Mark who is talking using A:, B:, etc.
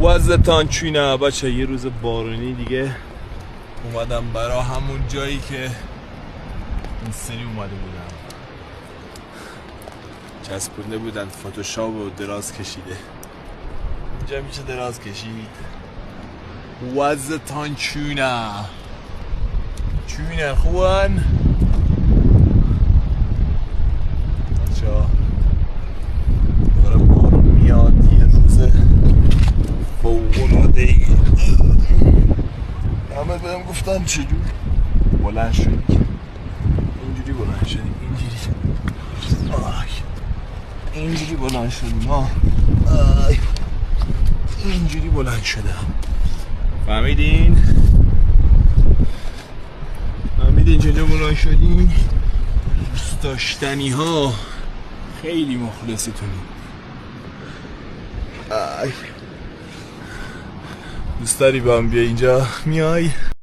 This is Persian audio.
A: وضعتان چونه بچه؟ یه روز بارونی دیگه اومدم برا همون جایی که این سری اومده بودم، چسبونده بودن فتوشاپ و دراز کشیده. اینجا میشه دراز کشید. وضعتان چونه؟ چونه خوبن؟ بچه ها داره بارون میاد، یه روز فوق‌العاده ای. همه بهم گفتن چجور بلند شدی؟ اینجوری بلند شدیم، اینجوری بلند شدیم ها، اینجوری بلند شدم. فهمیدین چجور بلند شدیم؟ دوست داشتنی ها، خیلی مخلصتونی. دوست داری با هم بیا اینجا؟ میای؟